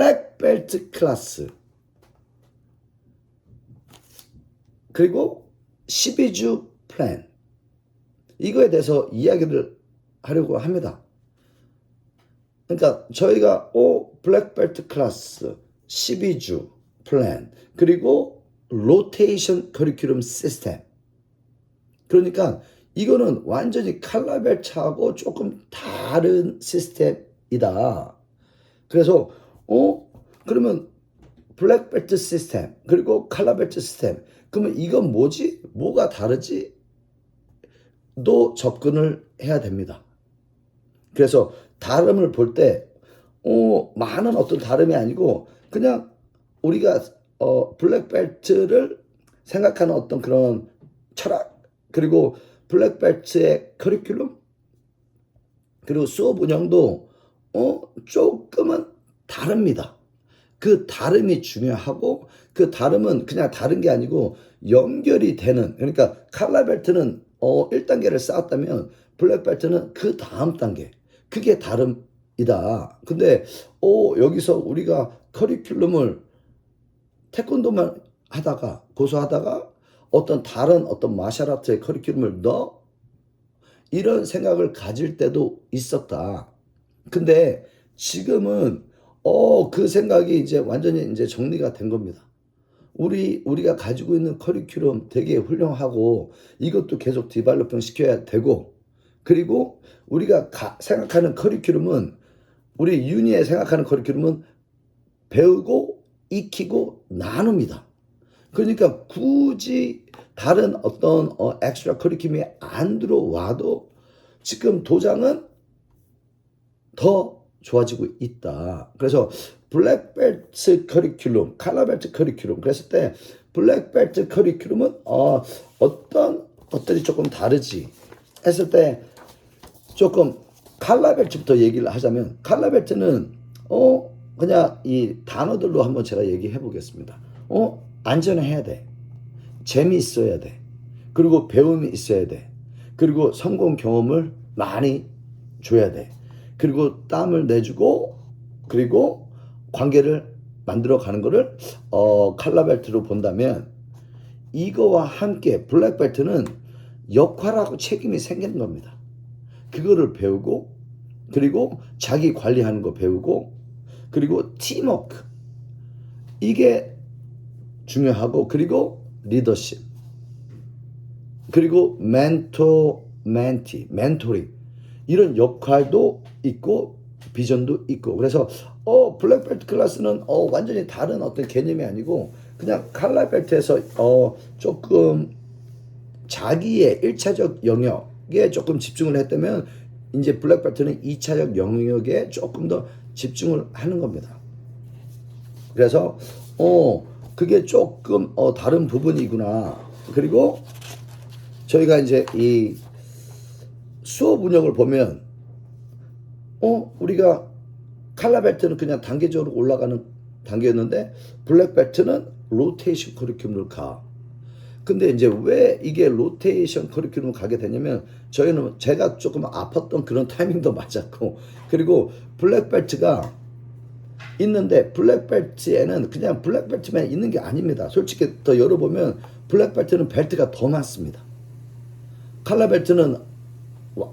블랙벨트 클래스, 그리고 12주 플랜, 이거에 대해서 이야기를 하려고 합니다. 그러니까 저희가 블랙벨트 클래스, 12주 플랜, 그리고 로테이션 커리큘럼 시스템, 그러니까 이거는 완전히 칼라벨트하고 조금 다른 시스템이다. 그래서 그러면 블랙벨트 시스템 그리고 칼라벨트 시스템, 그러면 이건 뭐지? 뭐가 다르지? 도 접근을 해야 됩니다. 그래서 다름을 볼 때 많은 어떤 다름이 아니고 그냥 우리가 블랙벨트를 생각하는 어떤 그런 철학, 그리고 블랙벨트의 커리큘럼, 그리고 수업 운영도 조금은 다릅니다. 그 다름이 중요하고, 그 다름은 그냥 다른 게 아니고 연결이 되는, 그러니까 칼라벨트는 1단계를 쌓았다면 블랙벨트는 그 다음 단계, 그게 다름이다. 근데 여기서 우리가 커리큘럼을 태권도만 하다가 고수하다가 어떤 다른 어떤 마샬아트의 커리큘럼을 넣어, 이런 생각을 가질 때도 있었다. 근데 지금은 그 생각이 이제 완전히 이제 정리가 된 겁니다. 우리가 가지고 있는 커리큘럼 되게 훌륭하고 이것도 계속 디벨롭ment 시켜야 되고, 그리고 우리가 생각하는 커리큘럼은, 우리 윤희에 생각하는 커리큘럼은 배우고 익히고 나눕니다. 그러니까 굳이 다른 어떤 엑스트라 커리큘럼이 안 들어와도 지금 도장은 더 좋아지고 있다. 그래서 블랙벨트 커리큘럼, 칼라벨트 커리큘럼, 그랬을 때 블랙벨트 커리큘럼은 어떤 것들이 조금 다르지 했을 때, 조금 칼라벨트부터 얘기를 하자면, 칼라벨트는 그냥 이 단어들로 한번 제가 얘기해 보겠습니다. 안전해야 돼. 재미있어야 돼. 그리고 배움이 있어야 돼. 그리고 성공 경험을 많이 줘야 돼. 그리고 땀을 내주고, 그리고 관계를 만들어 가는 거를 칼라벨트로 본다면, 이거와 함께 블랙벨트는 역할하고 책임이 생기는 겁니다. 그거를 배우고, 그리고 자기 관리하는 거 배우고, 그리고 팀워크, 이게 중요하고, 그리고 리더십, 그리고 멘토링, 이런 역할도 있고 비전도 있고. 그래서 블랙벨트 클래스는 완전히 다른 어떤 개념이 아니고 그냥 칼라벨트에서 조금 자기의 1차적 영역에 조금 집중을 했다면, 이제 블랙벨트는 2차적 영역에 조금 더 집중을 하는 겁니다. 그래서 그게 조금 다른 부분이구나. 그리고 저희가 이제 이 수업 운영을 보면 우리가 칼라벨트는 그냥 단계적으로 올라가는 단계였는데 블랙벨트는 로테이션 커리큘럼을 가. 근데 이제 왜 이게 로테이션 커리큘럼을 가게 되냐면, 제가 조금 아팠던 그런 타이밍도 맞았고, 그리고 블랙벨트가 있는데 블랙벨트에는 그냥 블랙벨트만 있는 게 아닙니다. 솔직히 더 열어보면 블랙벨트는 벨트가 더 많습니다. 칼라벨트는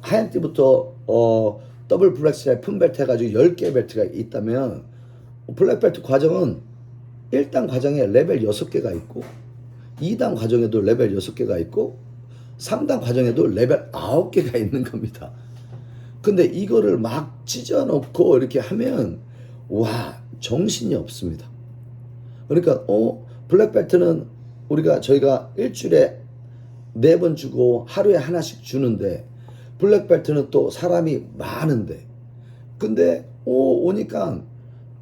하얀 띠부터 더블 블랙스라이 품벨트 해가지고 10개 벨트가 있다면, 블랙벨트 과정은 1단 과정에 레벨 6개가 있고, 2단 과정에도 레벨 6개가 있고, 3단 과정에도 레벨 9개가 있는 겁니다. 근데 이거를 막 찢어놓고 이렇게 하면 와, 정신이 없습니다. 그러니까 블랙벨트는 저희가 일주일에 4번 주고 하루에 하나씩 주는데, 블랙벨트는 또 사람이 많은데, 근데 오니까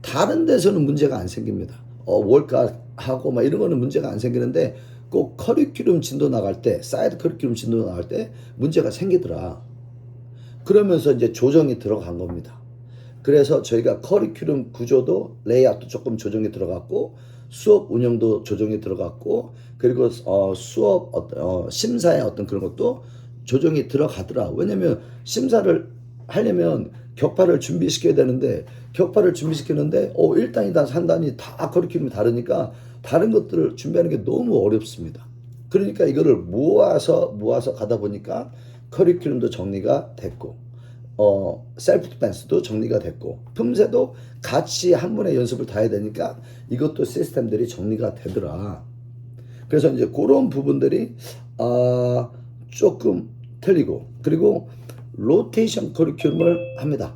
다른 데서는 문제가 안 생깁니다. 월가하고 막 이런 거는 문제가 안 생기는데, 꼭 커리큘럼 진도 나갈 때, 사이드 커리큘럼 진도 나갈 때 문제가 생기더라. 그러면서 이제 조정이 들어간 겁니다. 그래서 저희가 커리큘럼 구조도, 레이아웃도 조금 조정이 들어갔고, 수업 운영도 조정이 들어갔고, 그리고 수업 심사의 어떤 그런 것도 조정이 들어가더라. 왜냐면 심사를 하려면 격파를 준비시켜야 되는데 격파를 준비시키는데 1단이다 3단이 다 커리큘럼이 다르니까 다른 것들을 준비하는 게 너무 어렵습니다. 그러니까 이거를 모아서 가다 보니까 커리큘럼도 정리가 됐고 셀프 디펜스도 정리가 됐고 품새도 같이 한 번에 연습을 다 해야 되니까 이것도 시스템들이 정리가 되더라. 그래서 이제 그런 부분들이 조금 틀리고 그리고 로테이션 커리큘럼을 합니다.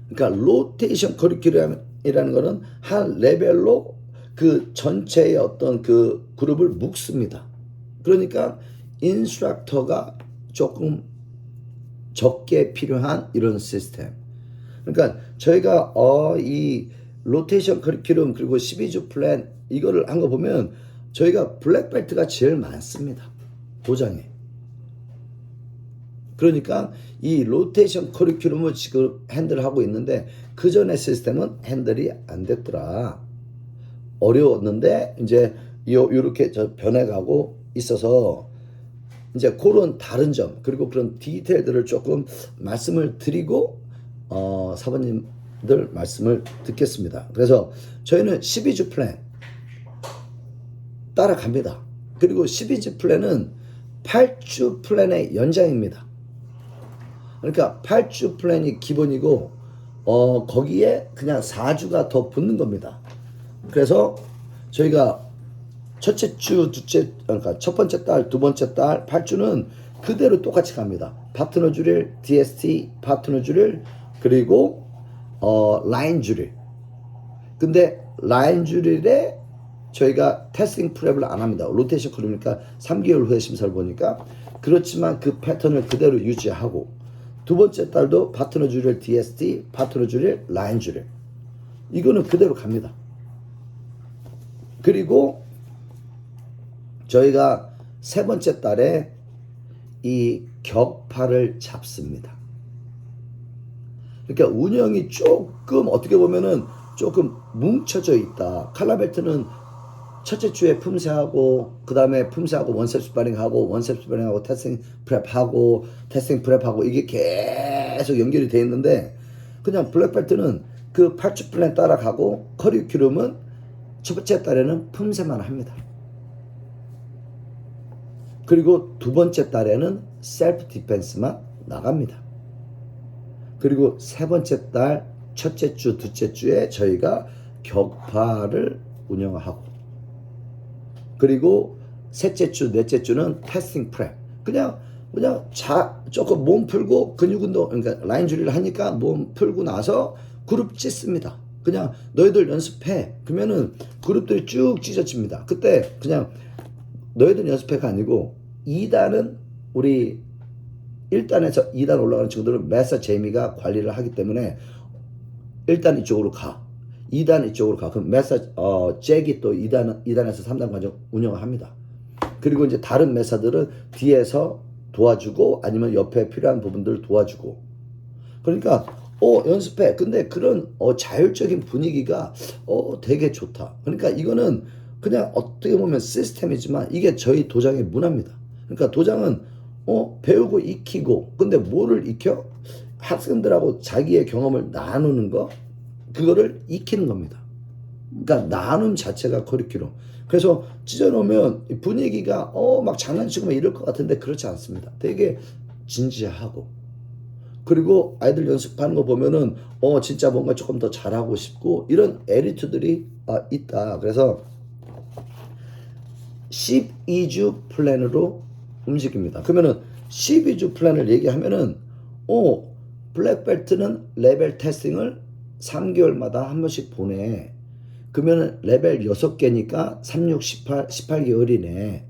그러니까 로테이션 커리큘럼이라는 거는 한 레벨로 그 전체의 어떤 그 그룹을 묶습니다. 그러니까 인스트럭터가 조금 적게 필요한 이런 시스템. 그러니까 저희가 이 로테이션 커리큘럼 그리고 12주 플랜 이거를 한 거 보면 저희가 블랙벨트가 제일 많습니다. 도장에. 그러니까 이 로테이션 커리큘럼을 지금 핸들하고 있는데 그 전에 시스템은 핸들이 안 됐더라. 어려웠는데 이제 요렇게 변해가고 있어서 이제 그런 다른 점 그리고 그런 디테일들을 조금 말씀을 드리고 사모님들 말씀을 듣겠습니다. 그래서 저희는 12주 플랜 따라갑니다. 그리고 12주 플랜은 8주 플랜의 연장입니다. 그러니까 8주 플랜이 기본이고 거기에 그냥 4주가 더 붙는 겁니다. 그래서 저희가 첫째 주, 그러니까 첫 번째 달, 두 번째 달, 8주는 그대로 똑같이 갑니다. 파트너 주릴, DST, 파트너 주릴, 그리고 라인 주릴. 근데 라인 주릴에 저희가 테스팅 프랩을 안 합니다. 로테이션 그러니까 3개월 후에 심사를 보니까 그렇지만 그 패턴을 그대로 유지하고 두 번째 달도 파트너 주릴, DST, 파트너 주릴, 라인 주릴. 이거는 그대로 갑니다. 그리고 저희가 세 번째 달에 이 격파를 잡습니다. 그러니까 운영이 조금 어떻게 보면은 조금 뭉쳐져 있다. 칼라벨트는 첫째 주에 품새하고 그 다음에 품새하고 원셉 스파링하고 원셉 스파링하고 테스팅 프랩하고 테스팅 프랩하고 이게 계속 연결이 돼 있는데 그냥 블랙벨트는 그 8주 플랜 따라가고 커리큘럼은 첫 번째 달에는 품새만 합니다. 그리고 두 번째 달에는 셀프 디펜스만 나갑니다. 그리고 세 번째 달 첫째 주, 둘째 주에 저희가 격파를 운영하고 그리고 셋째 주, 넷째 주는 테스팅 프랩. 그냥 조금 몸 풀고 근육 운동, 그러니까 라인 줄이를 하니까 몸 풀고 나서 그룹 찢습니다. 그냥 너희들 연습해. 그러면은 그룹들이 쭉 찢어집니다. 그때 그냥 너희들 연습해가 아니고 2단은 우리 1단에서 2단 올라가는 친구들은 메사 제이미가 관리를 하기 때문에 1단 이쪽으로 가. 2단 이쪽으로 가. 그럼 메사 잭이 또 2단에서 3단 과정 운영을 합니다. 그리고 이제 다른 메사들은 뒤에서 도와주고 아니면 옆에 필요한 부분들을 도와주고. 그러니까 연습해. 근데 그런 자율적인 분위기가 되게 좋다. 그러니까 이거는 그냥 어떻게 보면 시스템이지만 이게 저희 도장의 문화입니다. 그러니까 도장은 배우고 익히고 근데 뭐를 익혀? 학생들하고 자기의 경험을 나누는 거 그거를 익히는 겁니다. 그러니까 나눔 자체가 커리큘럼. 그래서 찢어놓으면 분위기가 막 장난치고 막 이럴 것 같은데 그렇지 않습니다. 되게 진지하고 그리고 아이들 연습하는 거 보면은 진짜 뭔가 조금 더 잘하고 싶고 이런 에리투들이 있다. 그래서 12주 플랜으로 움직입니다. 그러면은 12주 플랜을 얘기하면은 블랙벨트는 레벨 테스팅을 3개월마다 한 번씩 보내. 그러면은 레벨 6개니까 3, 6, 18개월이네.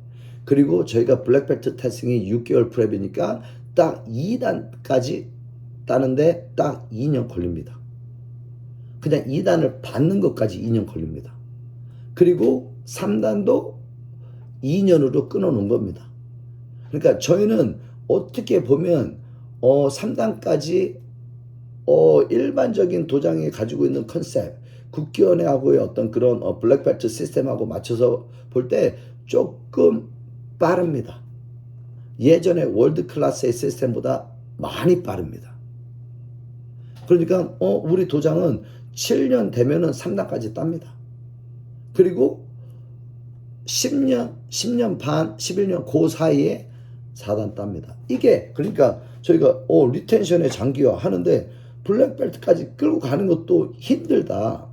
그리고 저희가 블랙벨트 테스팅이 6개월 프랩이니까 딱 2단까지 따는데 딱 2년 걸립니다. 그냥 2단을 받는 것까지 2년 걸립니다. 그리고 3단도 2년으로 끊어놓은 겁니다. 그러니까 저희는 어떻게 보면 3단까지 일반적인 도장이 가지고 있는 컨셉, 국기원회하고의 어떤 그런 블랙벨트 시스템하고 맞춰서 볼 때 조금 빠릅니다. 예전에 월드 클래스의 시스템보다 많이 빠릅니다. 그러니까 우리 도장은 7년 되면은 3단까지 땁니다. 그리고 10년, 10년 반, 11년 그 사이에 4단 땁니다. 이게 그러니까 저희가 리텐션의 장기화 하는데 블랙벨트까지 끌고 가는 것도 힘들다.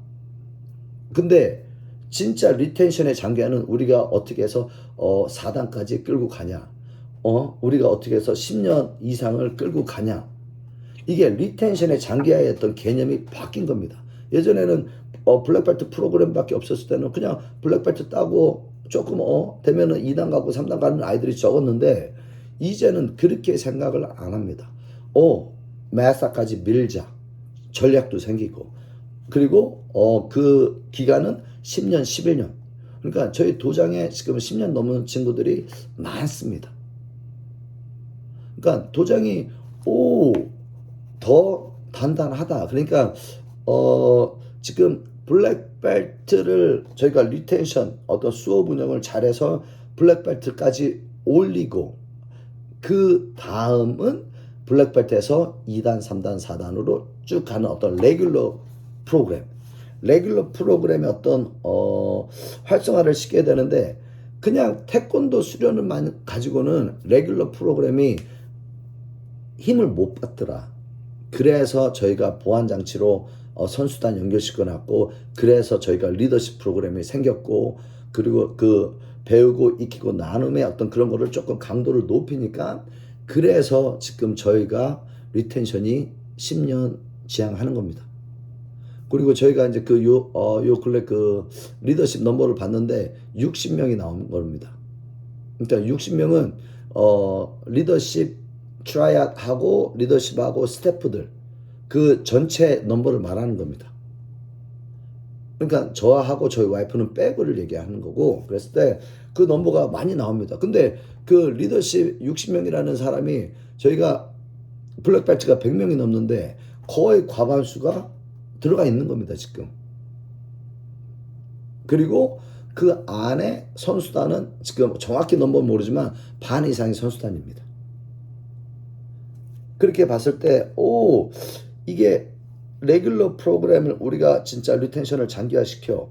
근데 진짜 리텐션의 장기화는 우리가 어떻게 해서 4단까지 끌고 가냐, 우리가 어떻게 해서 10년 이상을 끌고 가냐, 이게 리텐션의 장기화의 어떤 개념이 바뀐 겁니다. 예전에는 블랙벨트 프로그램밖에 없었을 때는 그냥 블랙벨트 따고 조금 되면은 2단 가고 3단 가는 아이들이 적었는데, 이제는 그렇게 생각을 안 합니다. 마스터까지 밀자 전략도 생기고, 그리고 그 기간은 10년, 11년. 그러니까 저희 도장에 지금 10년 넘은 친구들이 많습니다. 그러니까 도장이 더 단단하다. 그러니까 지금 블랙벨트를 저희가 리텐션 어떤 수업 운영을 잘해서 블랙벨트까지 올리고, 그 다음은 블랙벨트에서 2단, 3단, 4단으로 쭉 가는 어떤 레귤러 프로그램의 어떤 활성화를 시켜야 되는데, 그냥 태권도 수련을만 가지고는 레귤러 프로그램이 힘을 못 받더라. 그래서 저희가 보완장치로 선수단 연결시켜 놨고, 그래서 저희가 리더십 프로그램이 생겼고, 그리고 그 배우고 익히고 나눔의 어떤 그런 거를 조금 강도를 높이니까, 그래서 지금 저희가 리텐션이 10년 지향하는 겁니다. 그리고 저희가 이제 요 근래 그 리더십 넘버를 봤는데 60명이 나온 겁니다. 그러니까 60명은 리더십 트라이아웃하고 리더십하고 스태프들 그 전체 넘버를 말하는 겁니다. 그러니까 저하고 저희 와이프는 빼고를 얘기하는 거고, 그랬을 때 그 넘버가 많이 나옵니다. 근데 그 리더십 60명이라는 사람이 저희가 블랙벨트가 100명이 넘는데 거의 과반수가 들어가 있는 겁니다, 지금. 그리고 그 안에 선수단은 지금 정확히 넘버는 모르지만 반 이상이 선수단입니다. 그렇게 봤을 때 이게 레귤러 프로그램을 우리가 진짜 리텐션을 장기화시켜,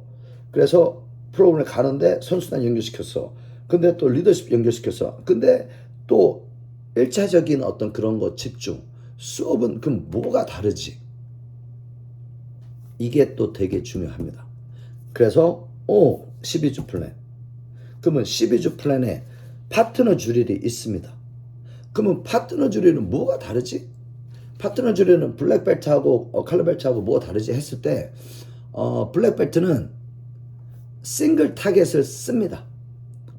그래서 프로그램을 가는데 선수단 연결시켰어. 근데 또 리더십 연결시켰어. 근데 또 1차적인 어떤 그런 거 집중. 수업은 그럼 뭐가 다르지? 이게 또 되게 중요합니다. 그래서 12주 플랜. 그러면 12주 플랜에 파트너 주일이 있습니다. 그러면 파트너 주일은 뭐가 다르지? 파트너 주일은 블랙벨트하고 컬러벨트하고 뭐가 다르지 했을 때, 블랙벨트는 싱글 타겟을 씁니다.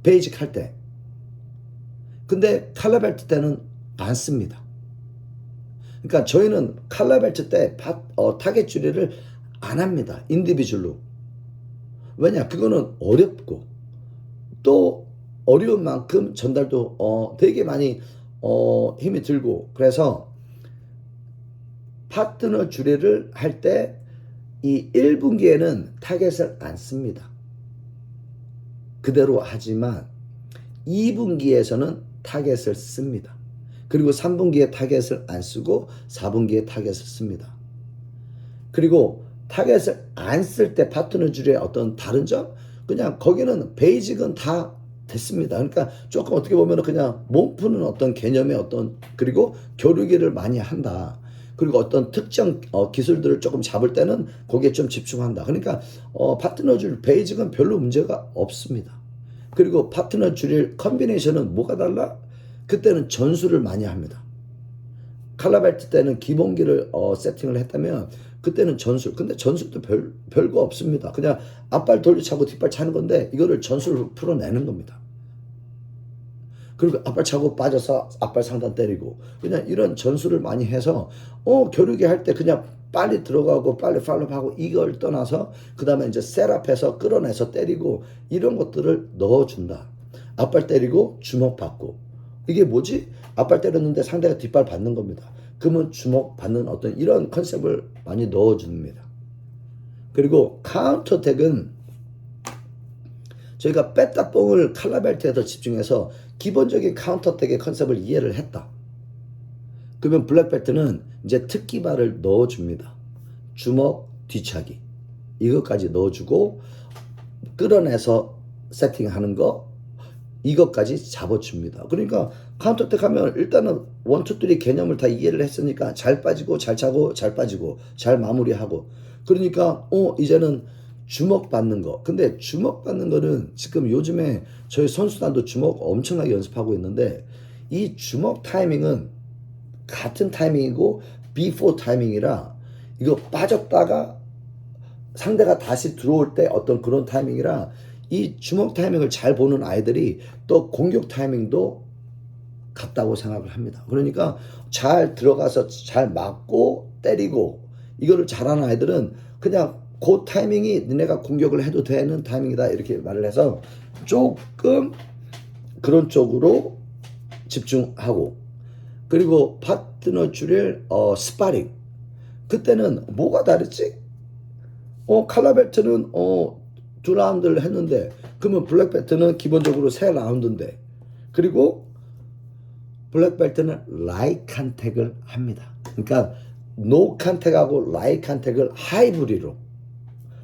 베이직 할 때. 근데 컬러벨트 때는 안 씁니다. 그러니까 저희는 컬러벨트 때 타겟 주리를 안 합니다. 인디비주얼로. 왜냐? 그거는 어렵고, 또 어려운 만큼 전달도 되게 많이 힘이 들고, 그래서 파트너 주례를 할 때 이 1분기에는 타겟을 안 씁니다. 그대로 하지만 2분기에서는 타겟을 씁니다. 그리고 3분기에 타겟을 안 쓰고 4분기에 타겟을 씁니다. 그리고 타겟을 안 쓸 때 파트너 주례의 어떤 다른 점? 그냥 거기는 베이직은 다 됐습니다. 그러니까 조금 어떻게 보면 그냥 몸 푸는 어떤 개념의 어떤, 그리고 교류기를 많이 한다. 그리고 어떤 특정 기술들을 조금 잡을 때는 거기에 좀 집중한다. 그러니까 파트너 줄 베이직은 별로 문제가 없습니다. 그리고 파트너 줄일 컨비네이션은 뭐가 달라? 그때는 전술을 많이 합니다. 칼라벨트 때는 기본기를 세팅을 했다면 그때는 전술. 근데 전술도 별거 없습니다. 그냥 앞발 돌려차고 뒷발 차는 건데 이거를 전술로 풀어내는 겁니다. 그리고 앞발 차고 빠져서 앞발 상단 때리고, 그냥 이런 전술을 많이 해서 겨루기 할 때 그냥 빨리 들어가고 빨리 팔로우하고 이걸 떠나서 그 다음에 이제 셋업해서 끌어내서 때리고, 이런 것들을 넣어준다. 앞발 때리고 주먹 받고. 이게 뭐지? 앞발 때렸는데 상대가 뒷발 받는 겁니다. 그러면 주먹 받는 어떤 이런 컨셉을 많이 넣어줍니다. 그리고 카운터택은 저희가 뺐다 뽕을 칼라벨트에 더 집중해서 기본적인 카운터택의 컨셉을 이해를 했다. 그러면 블랙벨트는 이제 특기발을 넣어줍니다. 주먹 뒤차기 이것까지 넣어주고 끌어내서 세팅하는 거 이것까지 잡아줍니다. 그러니까 카운터택 하면 일단은 1, 2, 3 개념을 다 이해를 했으니까 잘 빠지고 잘 차고 잘 빠지고 잘 마무리하고 그러니까 이제는 주먹 받는 거. 근데 주먹 받는 거는 지금 요즘에 저희 선수단도 주먹 엄청나게 연습하고 있는데 이 주먹 타이밍은 같은 타이밍이고 before 타이밍이라 이거 빠졌다가 상대가 다시 들어올 때 어떤 그런 타이밍이라 이 주먹 타이밍을 잘 보는 아이들이 또 공격 타이밍도 같다고 생각을 합니다. 그러니까 잘 들어가서 잘 맞고 때리고 이거를 잘하는 아이들은 그냥 그 타이밍이 니네가 공격을 해도 되는 타이밍이다 이렇게 말을 해서 조금 그런 쪽으로 집중하고 그리고 파트너 줄일 스파링 그때는 뭐가 다르지? 칼라벨트는 2라운드를 했는데 그러면 블랙벨트는 기본적으로 3라운드인데 그리고 블랙벨트는 라이 컨택을 합니다. 그러니까 노 컨택하고 라이 컨택을 하이브리로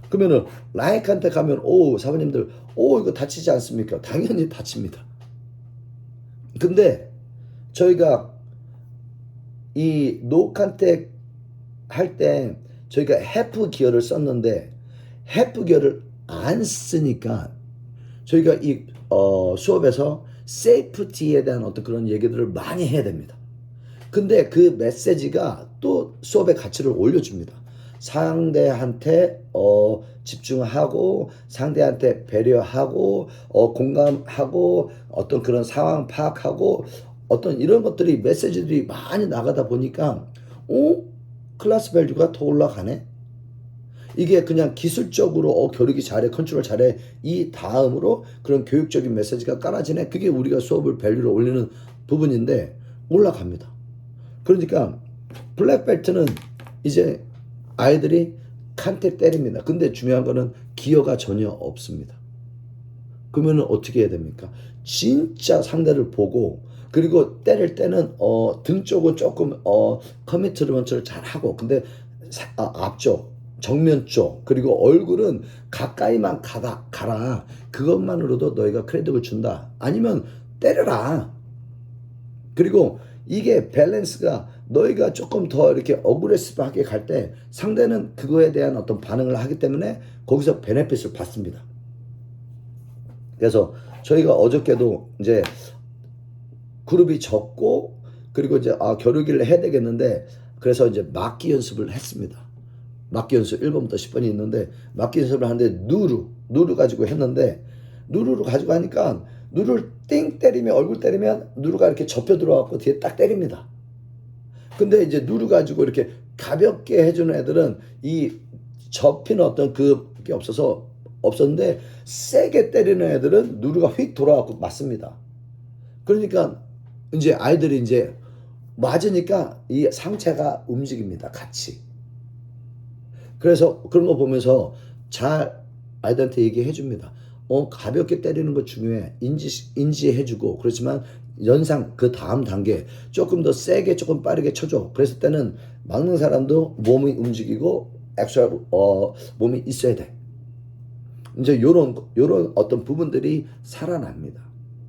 그러면은 라이 컨택하면 사부님들 이거 다치지 않습니까? 당연히 다칩니다. 근데 저희가 이 노 컨택 할 때 저희가 해프 기어를 썼는데 해프 기어를 안 쓰니까 저희가 이 수업에서 세이프티에 대한 어떤 그런 얘기들을 많이 해야 됩니다. 근데 그 메시지가 또 수업의 가치를 올려줍니다. 상대한테 집중하고 상대한테 배려하고 공감하고 어떤 그런 상황 파악하고 어떤 이런 것들이 메시지들이 많이 나가다 보니까 클래스 밸류가 더 올라가네. 이게 그냥 기술적으로 겨루기 잘해 컨트롤 잘해 이 다음으로 그런 교육적인 메시지가 깔아지네. 그게 우리가 수업을 밸류를 올리는 부분인데 올라갑니다. 그러니까 블랙벨트는 이제 아이들이 칸테 때립니다. 근데 중요한 거는 기어가 전혀 없습니다. 그러면 어떻게 해야 됩니까? 진짜 상대를 보고 그리고 때릴 때는 등 쪽은 조금 커미트먼트를 잘 하고 근데 앞쪽 정면 쪽 그리고 얼굴은 가까이만 가라. 그것만으로도 너희가 크레딧을 준다. 아니면 때려라. 그리고 이게 밸런스가 너희가 조금 더 이렇게 어그레시브하게 갈 때 상대는 그거에 대한 어떤 반응을 하기 때문에 거기서 베네핏을 받습니다. 그래서 저희가 어저께도 이제 그룹이 적고 그리고 이제 겨루기를 해야 되겠는데 그래서 이제 막기 연습을 했습니다. 막기 연습 1번부터 10번이 있는데 막기 연습을 하는데 누르 가지고 했는데 누르를 가지고 하니까 누르를 띵 때리면 얼굴 때리면 누르가 이렇게 접혀 들어가고 뒤에 딱 때립니다. 근데 이제 누르 가지고 이렇게 가볍게 해주는 애들은 이 접히는 어떤 그게 없었는데 세게 때리는 애들은 누르가 휙 돌아가고 맞습니다. 그러니까 이제 아이들이 이제 맞으니까 이 상체가 움직입니다. 같이. 그래서 그런 거 보면서 잘 아이들한테 얘기해 줍니다. 가볍게 때리는 거 중요해. 인지해 주고 그렇지만 연상 그 다음 단계 조금 더 세게 조금 빠르게 쳐줘. 그랬을 때는 막는 사람도 몸이 움직이고 엑스트라 몸이 있어야 돼. 이제 요런 어떤 부분들이 살아납니다.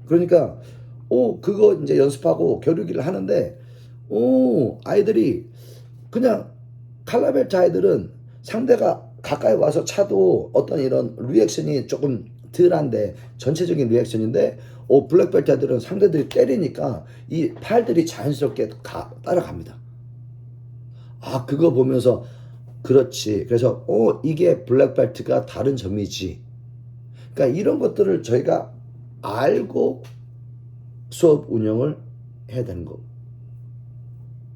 그러니까 그거 이제 연습하고 겨루기를 하는데 아이들이 그냥 칼라벨트 아이들은 상대가 가까이 와서 차도 어떤 이런 리액션이 조금 덜한데 전체적인 리액션인데 블랙벨트 아이들은 상대들이 때리니까 이 팔들이 자연스럽게 따라갑니다. 그거 보면서 그렇지. 그래서 이게 블랙벨트가 다른 점이지. 그러니까 이런 것들을 저희가 알고 수업 운영을 해야 되는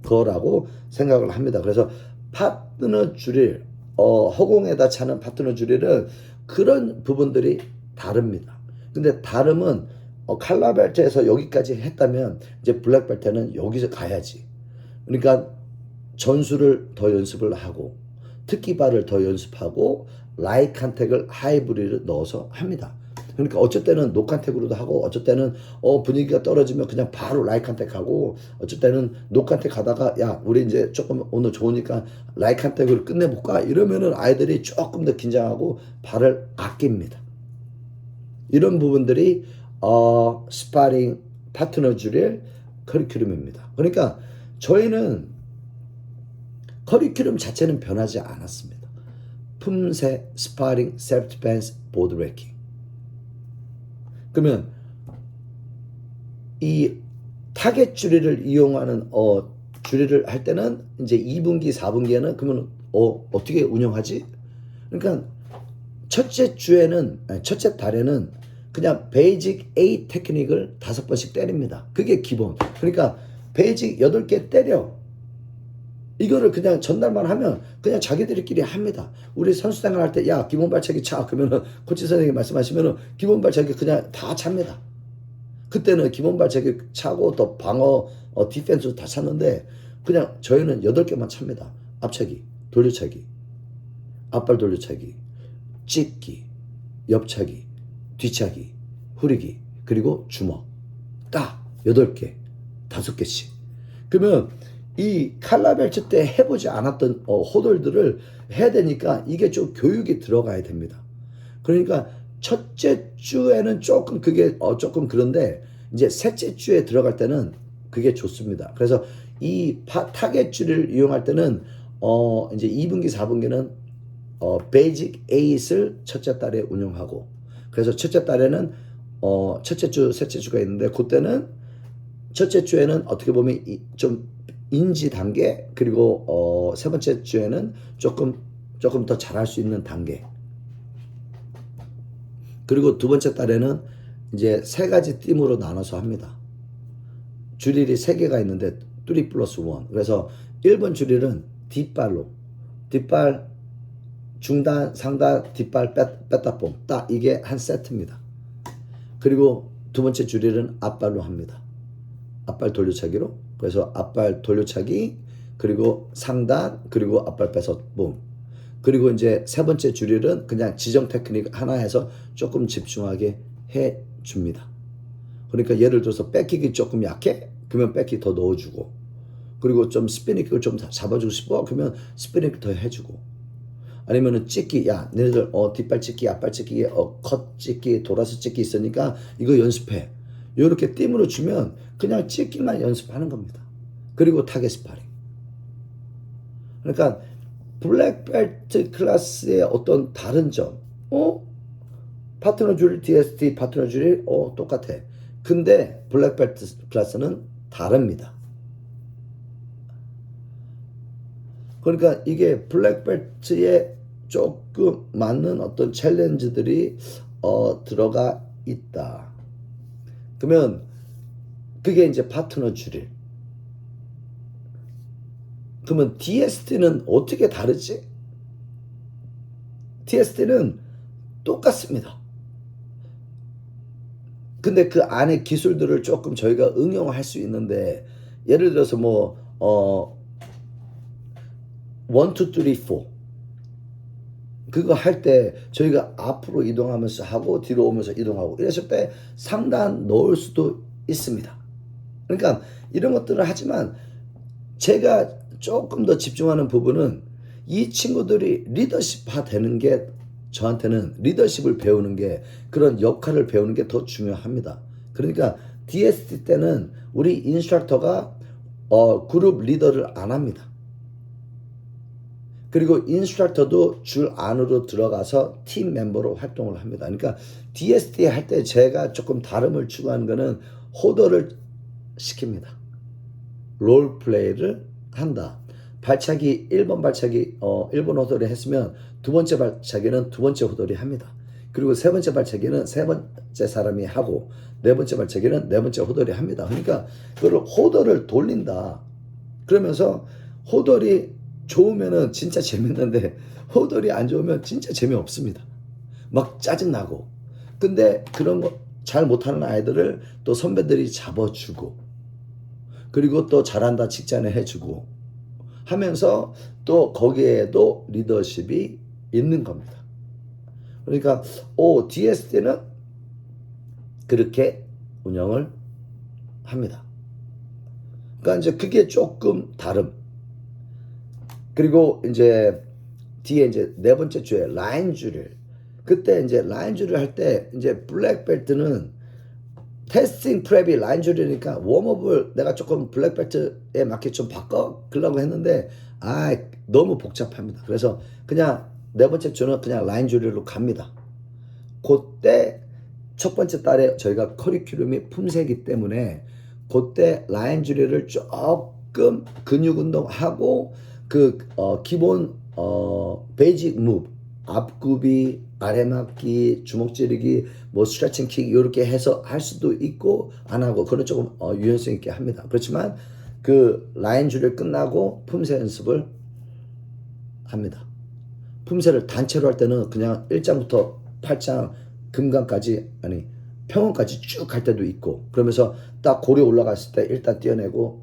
거라고 생각을 합니다. 그래서 파트너 줄일 허공에다 차는 파트너 줄일은 그런 부분들이 다릅니다. 근데 다름은 칼라벨트에서 여기까지 했다면 이제 블랙벨트는 여기서 가야지. 그러니까 전술을 더 연습을 하고 특기발을 더 연습하고 라이 컨택을 하이브리드를 넣어서 합니다. 그러니까 어쩔 때는 노컨택으로도 하고 어쩔 때는 분위기가 떨어지면 그냥 바로 라이컨택 하고 어쩔 때는 노컨택 하다가 야 우리 이제 조금 오늘 좋으니까 라이컨택으로 끝내볼까 이러면은 아이들이 조금 더 긴장하고 발을 아낍니다. 이런 부분들이 스파링 파트너 줄일 커리큘럼입니다. 그러니까 저희는 커리큘럼 자체는 변하지 않았습니다. 품새, 스파링, 셀프 디펜스, 보드 레킹. 그러면 이 타겟 줄이를 이용하는 줄이를 할 때는 이제 2분기, 4분기에는 그러면 어떻게 운영하지? 그러니까 첫째 달에는 그냥 베이직 A 테크닉을 5번씩 때립니다. 그게 기본. 그러니까 베이직 8개 때려. 이거를 그냥 전달만 하면 그냥 자기들끼리 합니다. 우리 선수생활 할 때 야 기본 발차기 차 그러면은 코치 선생님이 말씀하시면은 기본 발차기 그냥 다 찹니다. 그때는 기본 발차기 차고 또 방어 디펜스 다 찼는데 그냥 저희는 8개만 찹니다. 앞차기, 돌려차기, 앞발 돌려차기, 찍기, 옆차기, 뒤차기, 후리기, 그리고 주먹. 딱 8개, 5개씩. 그러면 이 칼라벨트 때 해보지 않았던 호돌들을 해야 되니까 이게 좀 교육이 들어가야 됩니다. 그러니까 첫째 주에는 조금 그게 조금 그런데 이제 셋째 주에 들어갈 때는 그게 좋습니다. 그래서 이 타겟 줄을 이용할 때는 이제 2분기, 4분기는 베이직 8을 첫째 달에 운영하고 그래서 첫째 달에는 첫째 주, 셋째 주가 있는데 그때는 첫째 주에는 어떻게 보면 좀 인지 단계 그리고 세 번째 주에는 조금 더 잘할 수 있는 단계 그리고 두 번째 달에는 이제 3가지 팀으로 나눠서 합니다. 줄일이 3개가 있는데 3 플러스 1 그래서 1번 줄일은 뒷발로 뒷발 중단 상단 뒷발 뺐다 뽕 딱 이게 한 세트입니다. 그리고 두 번째 줄일은 앞발로 합니다. 앞발 돌려차기로 그래서 앞발 돌려차기 그리고 상단 그리고 앞발 빼서 붐 그리고 이제 세 번째 줄일은 그냥 지정 테크닉 하나 해서 조금 집중하게 해 줍니다. 그러니까 예를 들어서 백킥이 조금 약해 그러면 백킥 더 넣어주고 그리고 좀 스피닝을 좀 잡아주고 싶어 그러면 스피닝 더 해주고 아니면은 찍기 야 너희들 뒷발 찍기 앞발 찍기 컷 찍기 돌아서 찍기 있으니까 이거 연습해 이렇게 띠으로 주면 그냥 찍기만 연습하는 겁니다. 그리고 타겟 스파링. 그러니까 블랙벨트 클래스의 어떤 다른 점, 파트너 줄 DST 파트너 줄이 똑같아. 근데 블랙벨트 클래스는 다릅니다. 그러니까 이게 블랙벨트에 조금 맞는 어떤 챌린지들이 들어가 있다. 그러면 그게 이제 파트너 줄일. 그러면 DST는 어떻게 다르지? DST는 똑같습니다. 근데 그 안에 기술들을 조금 저희가 응용할 수 있는데 예를 들어서 뭐 1, 2, 3, 4 그거 할 때 저희가 앞으로 이동하면서 하고 뒤로 오면서 이동하고 이랬을 때 상단 넣을 수도 있습니다. 그러니까 이런 것들을 하지만 제가 조금 더 집중하는 부분은 이 친구들이 리더십화 되는 게 저한테는 리더십을 배우는 게 그런 역할을 배우는 게 더 중요합니다. 그러니까 DST 때는 우리 인스트럭터가 그룹 리더를 안 합니다. 그리고 인스트럭터도 줄 안으로 들어가서 팀 멤버로 활동을 합니다. 그러니까 DST 할 때 제가 조금 다름을 추구하는 거는 호더를 시킵니다. 롤 플레이를 한다. 발차기 1번 발차기 1번 호돌이 했으면 두 번째 발차기는 두 번째 호돌이 합니다. 그리고 세 번째 발차기는 세 번째 사람이 하고 네 번째 발차기는 네 번째 호돌이 합니다. 그러니까 그걸 호돌을 돌린다. 그러면서 호돌이 좋으면은 진짜 재밌는데 호돌이 안 좋으면 진짜 재미없습니다. 막 짜증나고. 근데 그런 거 잘 못하는 아이들을 또 선배들이 잡아주고 그리고 또 잘한다 칭찬을 해주고 하면서 또 거기에도 리더십이 있는 겁니다. 그러니까 DST는 그렇게 운영을 합니다. 그러니까 이제 그게 조금 다름. 그리고 이제 뒤에 이제 네 번째 주에 라인 줄을, 그때 이제 라인 줄을 할 때 이제 블랙벨트는 테스팅 프랩이 라인 줄이니까 웜업을 내가 조금 블랙벨트에 맞게 좀 바꾸려고 했는데 너무 복잡합니다. 그래서 그냥 네 번째 주는 그냥 라인 줄이로 갑니다. 그때 첫 번째 달에 저희가 커리큘럼이 품새이기 때문에 그때 라인 줄이를 조금 근육 운동하고 기본 베이직 무브, 앞굽이, 아래막기, 주먹 찌르기, 뭐 스트레칭 킥 이렇게 해서 할 수도 있고 안 하고, 그건 조금 유연성 있게 합니다. 그렇지만 그 라인 줄이 끝나고 품새 연습을 합니다. 품새를 단체로 할 때는 그냥 1장부터 8장 금강까지, 아니 평원까지 쭉 갈 때도 있고, 그러면서 딱 고려 올라갔을 때 일단 띄어내고,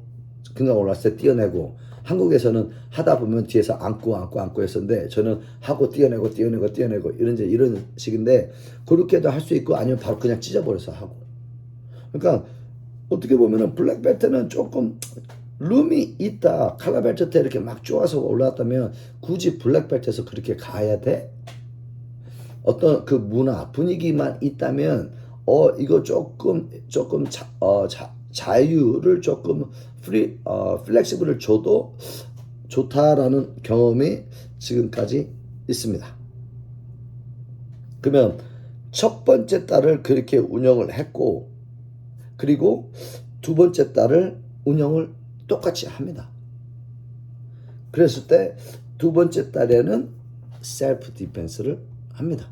금강 올라갔을 때 띄어내고, 한국에서는 하다 보면 뒤에서 안고 했었는데 저는 하고 띄어내고 이런 식인데, 그렇게도 할 수 있고 아니면 바로 그냥 찢어버려서 하고. 그러니까 어떻게 보면은 블랙벨트는 조금 룸이 있다. 칼라벨트 때 이렇게 막 쪼아서 올라왔다면 굳이 블랙벨트에서 그렇게 가야 돼? 어떤 그 문화 분위기만 있다면 이거 조금 자유를 조금 플렉시블을 줘도 좋다라는 경험이 지금까지 있습니다. 그러면 첫 번째 달을 그렇게 운영을 했고, 그리고 두 번째 달을 운영을 똑같이 합니다. 그랬을 때 두 번째 달에는 셀프 디펜스를 합니다.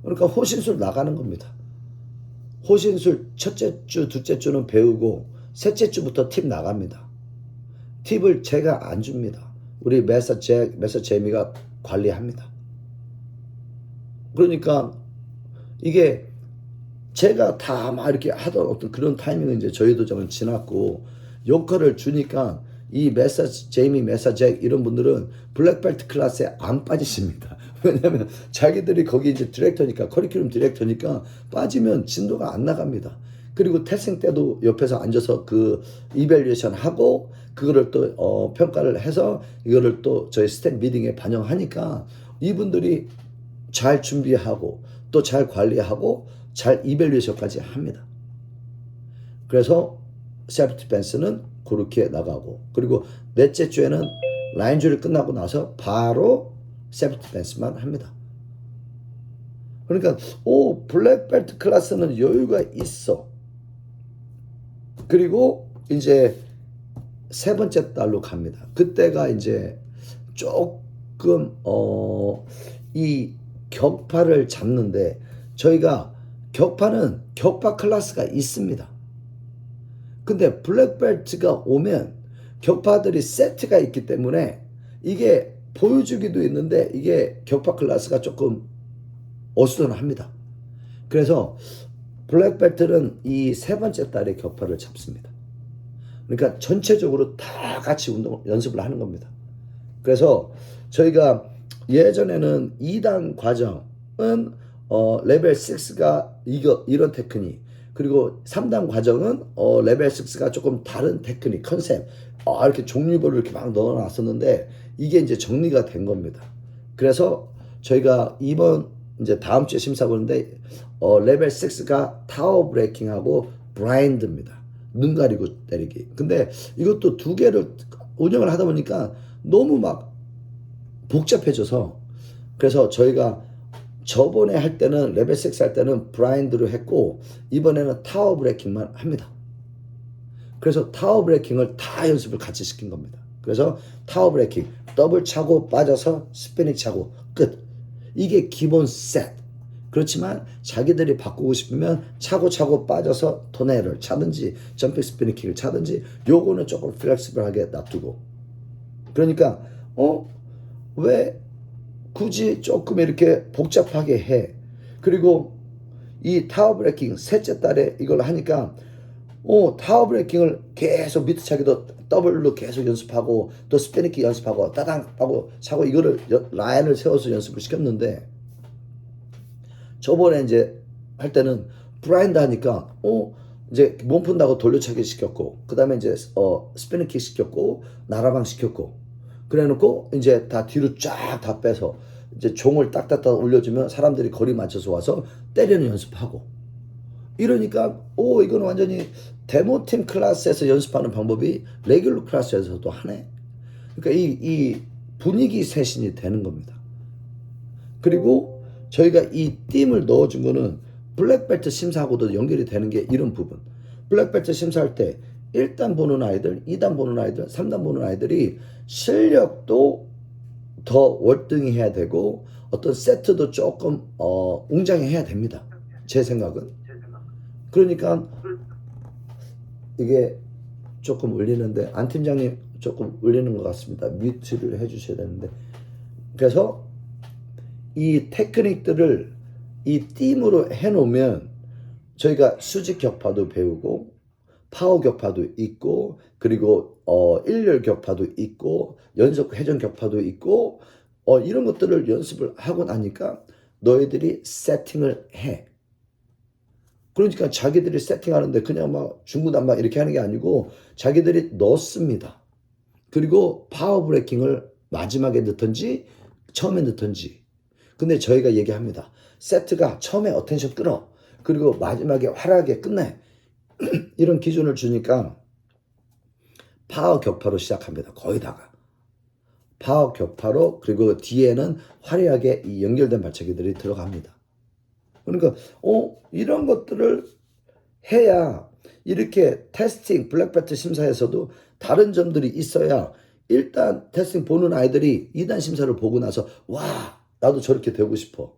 그러니까 호신술 나가는 겁니다. 호신술 첫째 주, 둘째 주는 배우고 셋째 주부터 팁 나갑니다. 팁을 제가 안 줍니다. 우리 메서 제미가 관리합니다. 그러니까 이게 제가 다 막 이렇게 하던 어떤 그런 타이밍은 이제 저희 도장은 지났고, 역할을 주니까 이 제이미, 잭 이런 분들은 블랙벨트 클래스에 안 빠지십니다. 왜냐면 자기들이 거기 이제 디렉터니까, 커리큘럼 디렉터니까 빠지면 진도가 안 나갑니다. 그리고 태생 때도 옆에서 앉아서 그 이밸리에이션 하고 그거를 또 평가를 해서 이거를 또 저희 스텝 미팅에 반영하니까 이분들이 잘 준비하고 또 잘 관리하고 잘 이밸리에이션까지 합니다. 그래서 셀프 디펜스는 그렇게 나가고, 그리고 넷째 주에는 라인 줄이 끝나고 나서 바로 셀프 디펜스만 합니다. 그러니까 블랙벨트 클래스는 여유가 있어. 그리고 이제 세 번째 달로 갑니다. 그때가 이제 조금 이 격파를 잡는데, 저희가 격파는 격파 클래스가 있습니다. 근데 블랙벨트가 오면 격파들이 세트가 있기 때문에 이게 보여주기도 있는데 이게 격파 클래스가 조금 어수선합니다. 그래서 블랙벨트는 이 세 번째 달에 격파를 잡습니다. 그러니까 전체적으로 다 같이 연습을 하는 겁니다. 그래서 저희가 예전에는 2단 과정은 레벨 6가 이런 테크닉, 그리고 3단 과정은 레벨 6가 조금 다른 테크닉, 컨셉 이렇게 종류별로 이렇게 막 넣어놨었는데 이게 이제 정리가 된 겁니다. 그래서 저희가 이번 이제 다음 주에 심사 보는데 레벨 6가 타워 브레이킹하고 브라인드입니다. 눈 가리고 때리기. 근데 이것도 두 개를 운영을 하다 보니까 너무 막 복잡해져서, 그래서 저희가 저번에 할 때는 레벨 6 할 때는 브라인드로 했고 이번에는 타워 브레이킹만 합니다. 그래서 타워 브레이킹을 다 연습을 같이 시킨 겁니다. 그래서 타워 브레이킹 더블 차고 빠져서 스피닝 차고 끝. 이게 기본 셋. 그렇지만 자기들이 바꾸고 싶으면 차고 빠져서 토네이를 차든지 점핑 스피닝 킥을 차든지 요거는 조금 플렉시블하게 놔두고. 그러니까 왜 굳이 조금 이렇게 복잡하게 해. 그리고 이 타워 브레이킹 셋째 달에 이걸 하니까 타워 브레이킹을 계속 밑에 차기도 더블로 계속 연습하고 또 스피닝킥 연습하고 따당 하고 차고 이거를 라인을 세워서 연습을 시켰는데, 저번에 이제 할 때는 블라인드 하니까 이제 몸 푼다고 돌려차기 시켰고, 그 다음에 이제 스피닝킥 시켰고, 나라방 시켰고, 그래놓고 이제 다 뒤로 쫙 다 빼서 이제 종을 딱딱딱 올려주면 사람들이 거리 맞춰서 와서 때리는 연습하고, 이러니까 이거는 완전히 데모팀 클래스에서 연습하는 방법이 레귤러 클래스에서도 하네. 그러니까 이 분위기 쇄신이 되는 겁니다. 그리고 저희가 이 띠을 넣어준 거는 블랙벨트 심사하고도 연결이 되는 게 이런 부분. 블랙벨트 심사할 때 1단 보는 아이들, 2단 보는 아이들, 3단 보는 아이들이 실력도 더 월등해야 되고 어떤 세트도 조금 웅장해야 됩니다. 제 생각은. 그러니까 이게 조금 울리는데 안 팀장님 조금 울리는 것 같습니다. 뮤트를 해주셔야 되는데. 그래서 이 테크닉들을 이 띠으로 해놓으면 저희가 수직 격파도 배우고 파워 격파도 있고 그리고 일렬 격파도 있고 연속 회전 격파도 있고 이런 것들을 연습을 하고 나니까 너희들이 세팅을 해. 그러니까 자기들이 세팅하는데 그냥 막 중구난방 이렇게 하는 게 아니고 자기들이 넣습니다. 그리고 파워 브레이킹을 마지막에 넣든지 처음에 넣든지. 근데 저희가 얘기합니다. 세트가 처음에 어텐션 끊어. 그리고 마지막에 화려하게 끝내. 이런 기준을 주니까 파워 격파로 시작합니다. 거의 다가. 파워 격파로 그리고 뒤에는 화려하게 이 연결된 발차기들이 들어갑니다. 그러니까 이런 것들을 해야 이렇게 테스팅 블랙벨트 심사에서도 다른 점들이 있어야 일단 테스팅 보는 아이들이 2단 심사를 보고 나서 와 나도 저렇게 되고 싶어.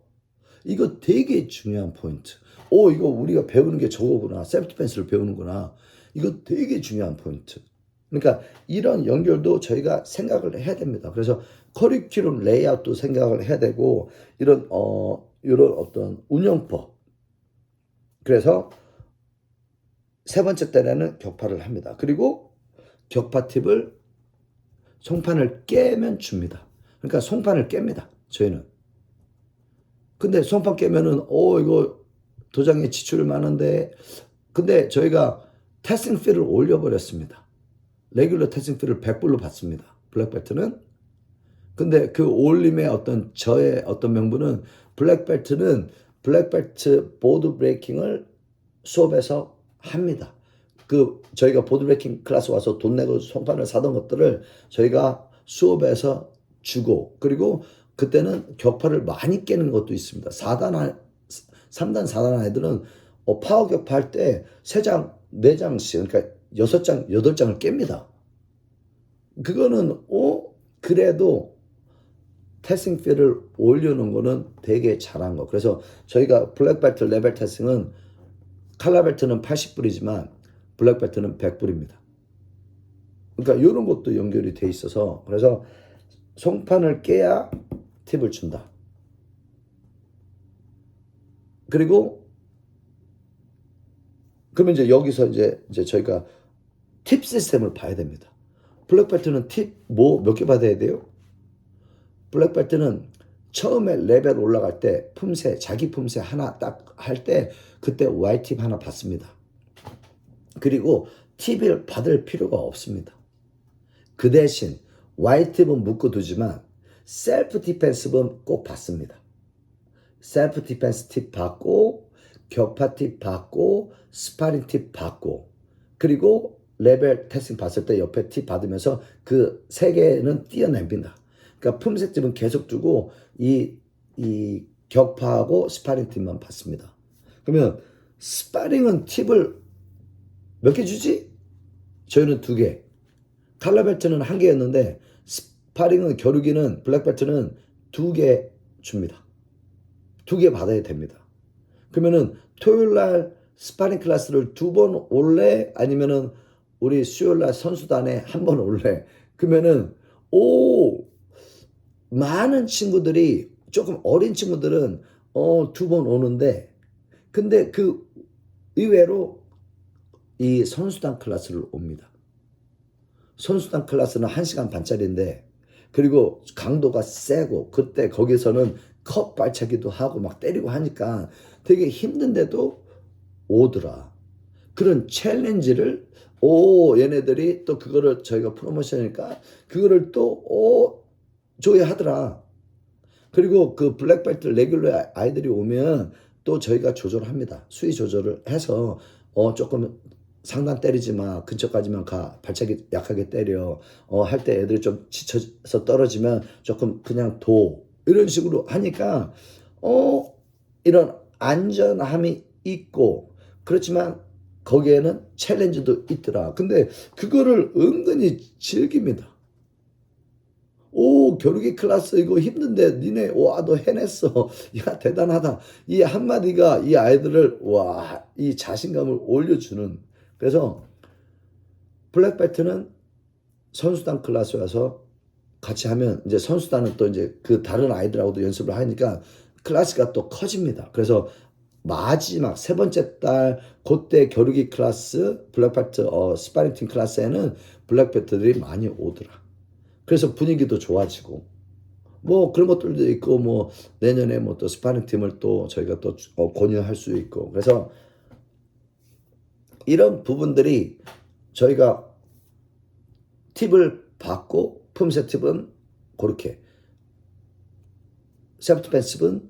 이거 되게 중요한 포인트. 이거 우리가 배우는 게 저거구나. 셀프 디펜스를 배우는구나. 이거 되게 중요한 포인트. 그러니까 이런 연결도 저희가 생각을 해야 됩니다. 그래서 커리큘럼 레이아웃도 생각을 해야 되고 이런 어떤 운영법. 그래서 세 번째 때는 격파를 합니다. 그리고 격파 팁을 송판을 깨면 줍니다. 그러니까 송판을 깹니다. 저희는. 근데 송판 깨면은 이거 도장에 지출 많은데 근데 저희가 테스팅 피를 올려버렸습니다. 레귤러 테스팅 피를 100불로 받습니다. 블랙벨트는. 근데 그 올림의 저의 어떤 명분은 블랙벨트는 블랙벨트 보드 브레이킹을 수업에서 합니다. 저희가 보드 브레이킹 클래스 와서 돈 내고 송판을 사던 것들을 저희가 수업에서 주고 그리고 그때는 격파를 많이 깨는 것도 있습니다. 3단, 4단 아이들은 파워 격파할 때 3장, 4장씩 그러니까 6장, 8장을 깹니다. 그거는 그래도 테스팅 피를 올려놓은 거는 되게 잘한 거. 그래서 저희가 블랙벨트 레벨 테스팅은 칼라벨트는 80불이지만 블랙벨트는 100불입니다. 그러니까 이런 것도 연결이 돼 있어서 그래서 송판을 깨야 팁을 준다. 그리고 그러면 이제 여기서 이제 저희가 팁 시스템을 봐야 됩니다. 블랙벨트는 팁 몇 개 받아야 돼요? 블랙벨트는 처음에 레벨 올라갈 때 품새, 자기 품새 하나 딱 할 때 그때 Y팁 하나 받습니다. 그리고 팁을 받을 필요가 없습니다. 그 대신 Y팁은 묶어두지만 셀프 디펜스는 꼭 받습니다. 셀프 디펜스 팁 받고 격파 팁 받고 스파링 팁 받고 그리고 레벨 테스팅 봤을 때 옆에 팁 받으면서 그 세 개는 띄어냅니다. 그러니까 품새 팁은 계속 두고 이 격파하고 스파링 팁만 받습니다. 그러면 스파링은 팁을 몇 개 주지? 저희는 2개. 칼라벨트는 1개였는데 스파링은 겨루기는 블랙벨트는 2개 줍니다. 2개 받아야 됩니다. 그러면은 토요일날 스파링 클래스를 2번 올래? 아니면은 우리 수요일날 선수단에 1번 올래? 그러면은 많은 친구들이 조금 어린 친구들은 2번 오는데 근데 그 의외로 이 선수단 클래스를 옵니다. 선수단 클래스는 1시간 반짜리인데 그리고 강도가 세고 그때 거기서는 컵 발차기도 하고 막 때리고 하니까 되게 힘든데도 오더라. 그런 챌린지를 얘네들이 또 그거를 저희가 프로모션이니까 그거를 또 조회하더라. 그리고 그 블랙벨트 레귤러 아이들이 오면 또 저희가 조절합니다. 수위 조절을 해서 조금 상단 때리지 마. 근처까지만 가. 발차기 약하게 때려. 할 때 애들이 좀 지쳐서 떨어지면 조금 그냥 이런 식으로 하니까 이런 안전함이 있고 그렇지만 거기에는 챌린지도 있더라. 근데 그거를 은근히 즐깁니다. 겨루기 클래스 이거 힘든데 니네 너 해냈어. 야 대단하다. 이 한마디가 이 아이들을 이 자신감을 올려주는. 그래서 블랙벨트는 선수단 클래스 와서 같이 하면 이제 선수단은 또 이제 그 다른 아이들하고도 연습을 하니까 클래스가 또 커집니다. 그래서 마지막 세 번째 달 그때 겨루기 클래스 블랙벨트 스파링팀 클래스에는 블랙벨트들이 많이 오더라. 그래서 분위기도 좋아지고 뭐 그런 것들도 있고 뭐 내년에 뭐 또 스파링 팀을 또 저희가 또 권유할 수 있고 그래서 이런 부분들이 저희가 팁을 받고 품새 팁은 그렇게 셀프 디펜스는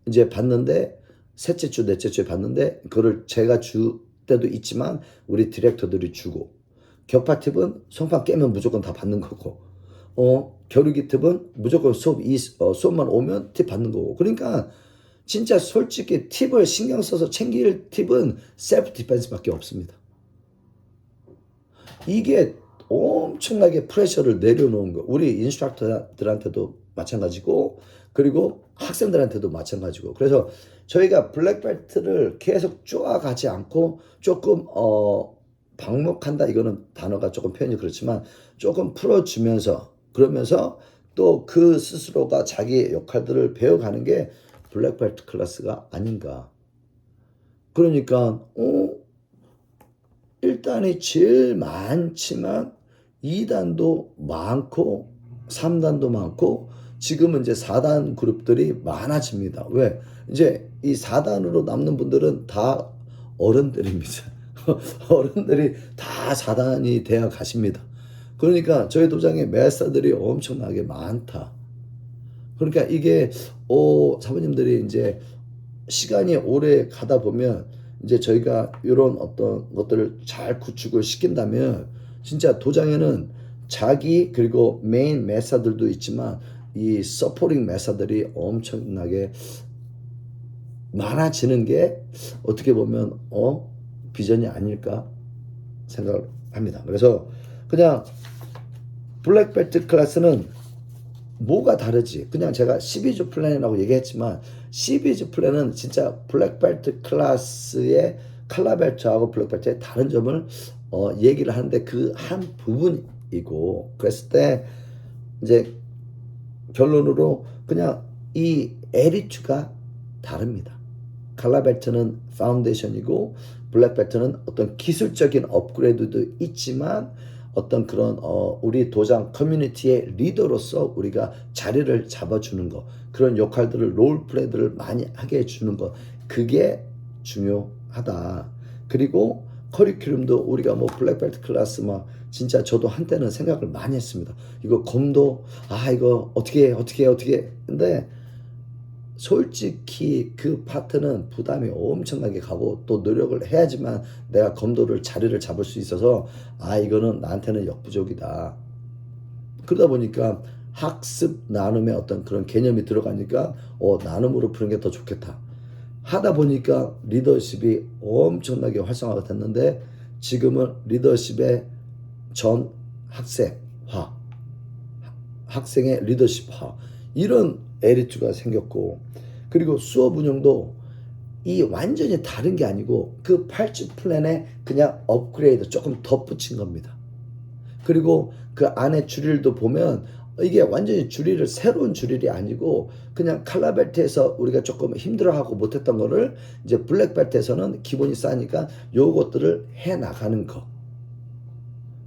이제 받는데 셋째 주 넷째 주에 받는데 그거를 제가 줄 때도 있지만 우리 디렉터들이 주고 격파 팁은 송판 깨면 무조건 다 받는 거고 겨루기 팁은 무조건 수업만 오면 팁 받는 거고 그러니까 진짜 솔직히 팁을 신경 써서 챙길 팁은 셀프 디펜스밖에 없습니다. 이게 엄청나게 프레셔를 내려놓은 거. 우리 인스트럭터들한테도 마찬가지고 그리고 학생들한테도 마찬가지고 그래서 저희가 블랙벨트를 계속 쪼아가지 않고 조금 방목한다 이거는 단어가 조금 표현이 그렇지만 조금 풀어주면서 그러면서 또 그 스스로가 자기의 역할들을 배워가는 게 블랙벨트 클래스가 아닌가. 그러니까 1단이 제일 많지만 2단도 많고 3단도 많고 지금은 이제 4단 그룹들이 많아집니다. 왜? 이제 이 4단으로 남는 분들은 다 어른들입니다. 어른들이 다 4단이 되어 가십니다. 그러니까 저희 도장에 매사들이 엄청나게 많다. 그러니까 이게 사모님들이 이제 시간이 오래 가다 보면 이제 저희가 이런 어떤 것들을 잘 구축을 시킨다면 진짜 도장에는 자기 그리고 메인 매사들도 있지만 이 서포팅 매사들이 엄청나게 많아지는 게 어떻게 보면 비전이 아닐까 생각을 합니다. 그래서 그냥 블랙벨트 클래스는 뭐가 다르지? 그냥 제가 12주 플랜이라고 얘기했지만 12주 플랜은 진짜 블랙벨트 클래스의 칼라벨트하고 블랙벨트의 다른 점을 얘기를 하는데 그 한 부분이고 그랬을 때 이제 결론으로 그냥 이 에리츠가 다릅니다. 칼라벨트는 파운데이션이고 블랙벨트는 어떤 기술적인 업그레이드도 있지만 어떤 그런 우리 도장 커뮤니티의 리더로서 우리가 자리를 잡아주는 거 그런 역할들을 롤플레이들을 많이 하게 해주는 거 그게 중요하다. 그리고 커리큘럼도 우리가 뭐 블랙벨트 클래스 막 진짜 저도 한때는 생각을 많이 했습니다. 이거 검도 이거 어떻게 근데 솔직히 그 파트는 부담이 엄청나게 가고 또 노력을 해야지만 내가 검도를 자리를 잡을 수 있어서 이거는 나한테는 역부족이다. 그러다 보니까 학습 나눔의 어떤 그런 개념이 들어가니까 나눔으로 푸는 게 더 좋겠다. 하다 보니까 리더십이 엄청나게 활성화가 됐는데 지금은 리더십의 전 학생화, 학생의 리더십화 이런 에리투가 생겼고 그리고 수업 운영도 이 완전히 다른 게 아니고 그 8주 플랜에 그냥 업그레이드 조금 덧붙인 겁니다. 그리고 그 안에 줄일도 보면 이게 완전히 줄일을 새로운 줄일이 아니고 그냥 칼라벨트에서 우리가 조금 힘들어하고 못했던 거를 이제 블랙벨트에서는 기본이 쌓으니까 요것들을 해 나가는 거.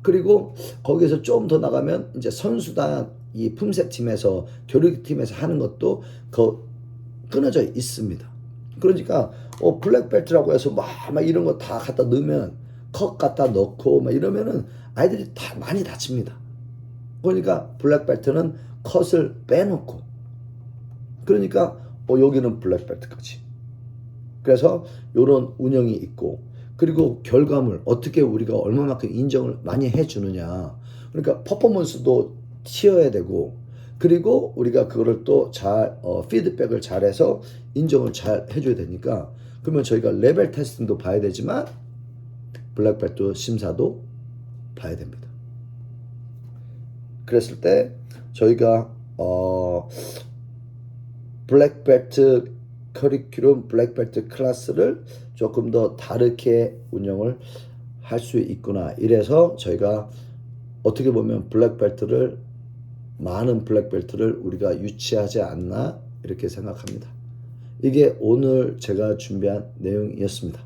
그리고 거기에서 좀 더 나가면 이제 선수단 이 품새 팀에서 교육팀에서 하는 것도 끊어져 있습니다. 그러니까 블랙벨트라고 해서 막 이런 거 다 갖다 넣으면 컷 갖다 넣고 막 이러면은 아이들이 다 많이 다칩니다. 그러니까 블랙벨트는 컷을 빼놓고 그러니까 여기는 블랙벨트까지. 그래서 이런 운영이 있고 그리고 결과물 어떻게 우리가 얼마만큼 인정을 많이 해주느냐. 그러니까 퍼포먼스도 튀어야 되고 그리고 우리가 그거를 또 잘 피드백을 잘해서 인정을 잘 해줘야 되니까 그러면 저희가 레벨 테스팅도 봐야 되지만 블랙벨트 심사도 봐야 됩니다. 그랬을 때 저희가 블랙벨트 커리큘럼, 블랙벨트 클래스를 조금 더 다르게 운영을 할 수 있구나. 이래서 저희가 어떻게 보면 많은 블랙벨트를 우리가 유치하지 않나 이렇게 생각합니다. 이게 오늘 제가 준비한 내용이었습니다.